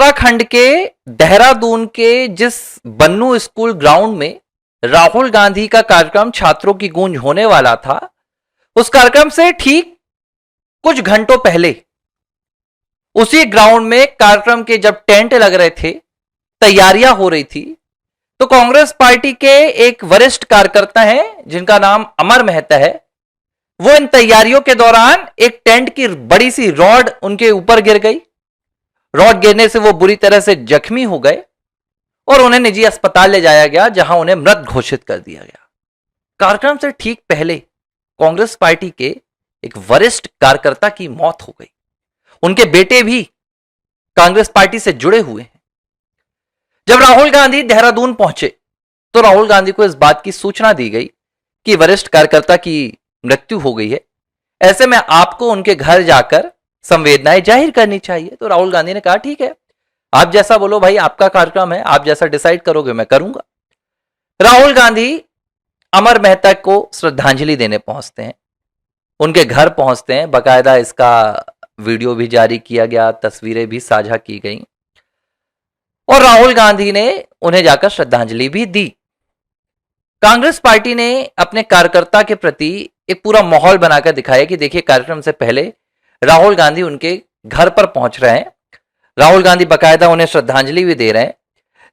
उत्तराखंड के देहरादून के जिस बन्नू स्कूल ग्राउंड में राहुल गांधी का कार्यक्रम छात्रों की गूंज होने वाला था, उस कार्यक्रम से ठीक कुछ घंटों पहले उसी ग्राउंड में कार्यक्रम के जब टेंट लग रहे थे, तैयारियां हो रही थी, तो कांग्रेस पार्टी के एक वरिष्ठ कार्यकर्ता हैं जिनका नाम अमर मेहता है, वो इन तैयारियों के दौरान एक टेंट की बड़ी सी रॉड उनके ऊपर गिर गई। रॉड गिरने से वो बुरी तरह से जख्मी हो गए और उन्हें निजी अस्पताल ले जाया गया, जहां उन्हें मृत घोषित कर दिया गया। कार्यक्रम से ठीक पहले कांग्रेस पार्टी के एक वरिष्ठ कार्यकर्ता की मौत हो गई। उनके बेटे भी कांग्रेस पार्टी से जुड़े हुए हैं। जब राहुल गांधी देहरादून पहुंचे तो राहुल गांधी को इस बात की सूचना दी गई कि वरिष्ठ कार्यकर्ता की मृत्यु हो गई है, ऐसे में आपको उनके घर जाकर संवेदनाएं जाहिर करनी चाहिए। तो राहुल गांधी ने कहा, ठीक है, आप जैसा बोलो भाई, आपका कार्यक्रम है, आप जैसा डिसाइड करोगे मैं करूंगा। राहुल गांधी अमर मेहता को श्रद्धांजलि देने पहुंचते हैं, उनके घर पहुंचते हैं, बाकायदा इसका वीडियो भी जारी किया गया, तस्वीरें भी साझा की गई और राहुल गांधी ने उन्हें जाकर श्रद्धांजलि भी दी। कांग्रेस पार्टी ने अपने कार्यकर्ता के प्रति एक पूरा माहौल बनाकर दिखाया कि देखिए, कार्यक्रम से पहले राहुल गांधी उनके घर पर पहुंच रहे हैं, राहुल गांधी बाकायदा उन्हें श्रद्धांजलि भी दे रहे हैं।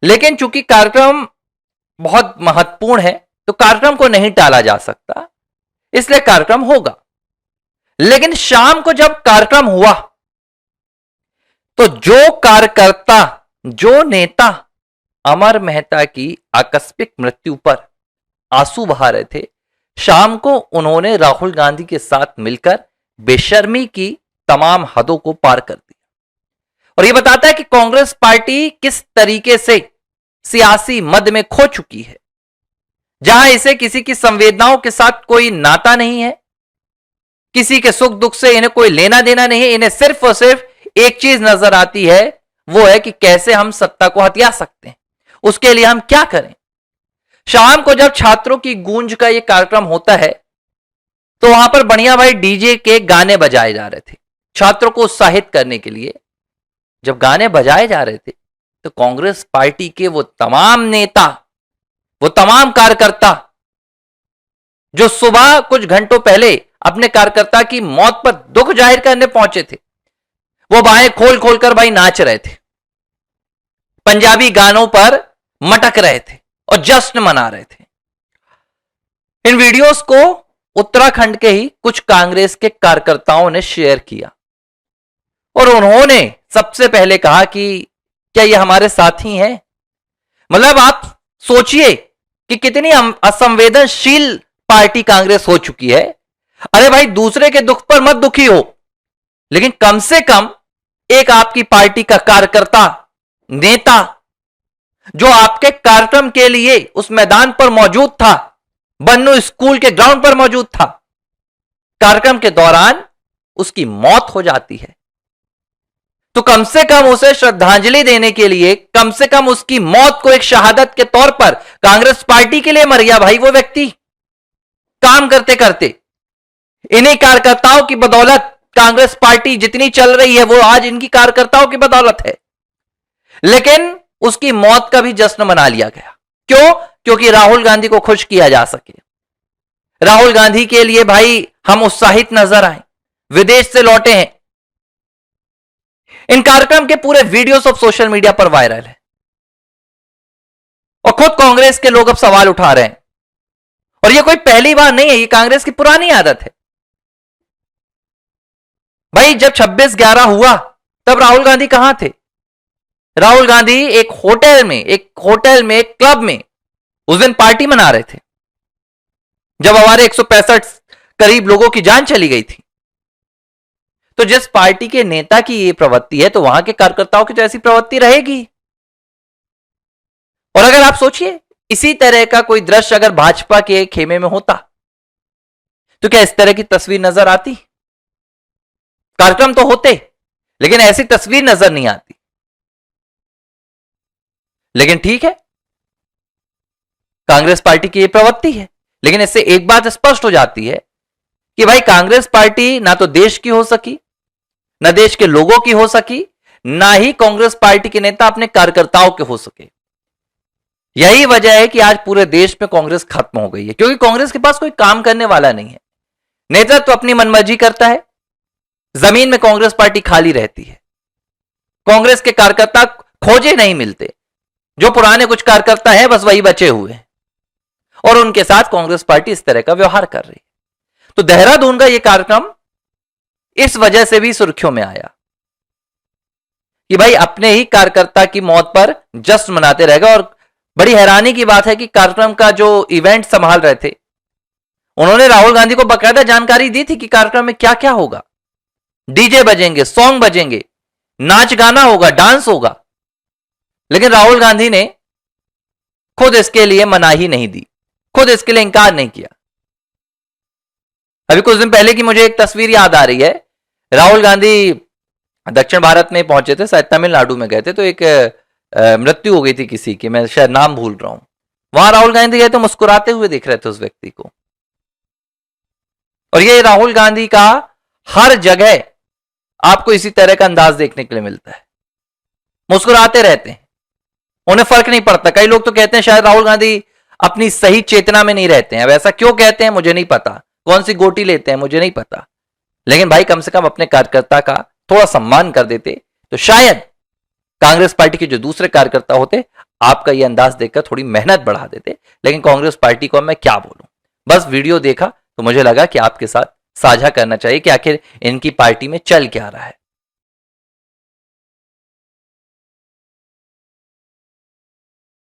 लेकिन चूंकि कार्यक्रम बहुत महत्वपूर्ण है तो कार्यक्रम को नहीं टाला जा सकता, इसलिए कार्यक्रम होगा। लेकिन शाम को जब कार्यक्रम हुआ तो जो कार्यकर्ता, जो नेता अमर मेहता की आकस्मिक मृत्यु पर आंसू बहा रहे थे, शाम को उन्होंने राहुल गांधी के साथ मिलकर बेशर्मी की तमाम हदों को पार कर दिया। और यह बताता है कि कांग्रेस पार्टी किस तरीके से सियासी मद में खो चुकी है, जहां इसे किसी की संवेदनाओं के साथ कोई नाता नहीं है, किसी के सुख दुख से इन्हें कोई लेना देना नहीं है। इन्हें सिर्फ और सिर्फ एक चीज नजर आती है, वो है कि कैसे हम सत्ता को हथिया सकते हैं, उसके लिए हम क्या करें। शाम को जब छात्रों की गूंज का यह कार्यक्रम होता है तो वहां पर बढ़िया भाई डीजे के गाने बजाए जा रहे थे छात्रों को उत्साहित करने के लिए। जब गाने बजाए जा रहे थे तो कांग्रेस पार्टी के वो तमाम नेता, वो तमाम कार्यकर्ता जो सुबह कुछ घंटों पहले अपने कार्यकर्ता की मौत पर दुख जाहिर करने पहुंचे थे, वो बाहें खोल खोल कर भाई नाच रहे थे, पंजाबी गानों पर मटक रहे थे और जश्न मना रहे थे। इन वीडियोस को उत्तराखंड के ही कुछ कांग्रेस के कार्यकर्ताओं ने शेयर किया और उन्होंने सबसे पहले कहा कि क्या ये हमारे साथी हैं। मतलब आप सोचिए कि कितनी असंवेदनशील पार्टी कांग्रेस हो चुकी है। अरे भाई, दूसरे के दुख पर मत दुखी हो, लेकिन कम से कम एक आपकी पार्टी का कार्यकर्ता, नेता जो आपके कार्यक्रम के लिए उस मैदान पर मौजूद था, बन्नू स्कूल के ग्राउंड पर मौजूद था, कार्यक्रम के दौरान उसकी मौत हो जाती है, तो कम से कम उसे श्रद्धांजलि देने के लिए, कम से कम उसकी मौत को एक शहादत के तौर पर कांग्रेस पार्टी के लिए मर गया भाई वो व्यक्ति काम करते करते। इन्हीं कार्यकर्ताओं की बदौलत कांग्रेस पार्टी जितनी चल रही है वो आज इनकी कार्यकर्ताओं की बदौलत है। लेकिन उसकी मौत का भी जश्न मना लिया गया। क्यों? क्योंकि राहुल गांधी को खुश किया जा सके, राहुल गांधी के लिए भाई हम उत्साहित नजर आए, विदेश से लौटे हैं। इन कार्यक्रम के पूरे वीडियो सब सोशल मीडिया पर वायरल है और खुद कांग्रेस के लोग अब सवाल उठा रहे हैं। और यह कोई पहली बार नहीं है, यह कांग्रेस की पुरानी आदत है भाई। जब 26/11 हुआ तब राहुल गांधी कहां थे? राहुल गांधी एक होटल में, एक क्लब में उस दिन पार्टी मना रहे थे जब हमारे 165 करीब लोगों की जान चली गई थी। तो जिस पार्टी के नेता की यह प्रवृत्ति है तो वहां के कार्यकर्ताओं की तो ऐसी प्रवृत्ति रहेगी। और अगर आप सोचिए, इसी तरह का कोई दृश्य अगर भाजपा के खेमे में होता तो क्या इस तरह की तस्वीर नजर आती? कार्यक्रम तो होते, लेकिन ऐसी तस्वीर नजर नहीं आती। लेकिन ठीक है, कांग्रेस पार्टी की यह प्रवृत्ति है। लेकिन इससे एक बात स्पष्ट हो जाती है कि भाई कांग्रेस पार्टी ना तो देश की हो सकी, ना देश के लोगों की हो सकी, ना ही कांग्रेस पार्टी के नेता अपने कार्यकर्ताओं के हो सके। यही वजह है कि आज पूरे देश में कांग्रेस खत्म हो गई है, क्योंकि कांग्रेस के पास कोई काम करने वाला नहीं है। नेतृत्व तो अपनी मनमर्जी करता है, जमीन में कांग्रेस पार्टी खाली रहती है। कांग्रेस के कार्यकर्ता खोजे नहीं मिलते, जो पुराने कुछ कार्यकर्ता हैं बस वही बचे हुए हैं, और उनके साथ कांग्रेस पार्टी इस तरह का व्यवहार कर रही है। तो देहरादून का यह कार्यक्रम इस वजह से भी सुर्खियों में आया कि भाई अपने ही कार्यकर्ता की मौत पर जश्न मनाते रहेगा। और बड़ी हैरानी की बात है कि कार्यक्रम का जो इवेंट संभाल रहे थे, उन्होंने राहुल गांधी को बकायदा जानकारी दी थी कि कार्यक्रम में क्या क्या होगा। डीजे बजेंगे, सॉन्ग बजेंगे, नाच गाना होगा, डांस होगा, लेकिन राहुल गांधी ने खुद इसके लिए मनाही नहीं दी, खुद इसके लिए इंकार नहीं किया। अभी कुछ दिन पहले की मुझे एक तस्वीर याद आ रही है। राहुल गांधी दक्षिण भारत में पहुंचे थे, शायद तमिलनाडु में गए थे, तो एक मृत्यु हो गई थी किसी की, मैं शायद नाम भूल रहा हूं। वहां राहुल गांधी गए तो मुस्कुराते हुए देख रहे थे उस व्यक्ति को। और ये राहुल गांधी का हर जगह आपको इसी तरह का अंदाज देखने के लिए मिलता है, मुस्कुराते रहते हैं, उन्हें फर्क नहीं पड़ता। कई लोग तो कहते हैं शायद राहुल गांधी अपनी सही चेतना में नहीं रहते हैं। अब ऐसा क्यों कहते हैं मुझे नहीं पता, कौन सी गोटी लेते हैं मुझे नहीं पता, लेकिन भाई कम से कम अपने कार्यकर्ता का थोड़ा सम्मान कर देते तो शायद कांग्रेस पार्टी के जो दूसरे कार्यकर्ता होते आपका ये अंदाज देखकर थोड़ी मेहनत बढ़ा देते। लेकिन कांग्रेस पार्टी को मैं क्या बोलूं, बस वीडियो देखा तो मुझे लगा कि आपके साथ साझा करना चाहिए कि आखिर इनकी पार्टी में चल क्या रहा है।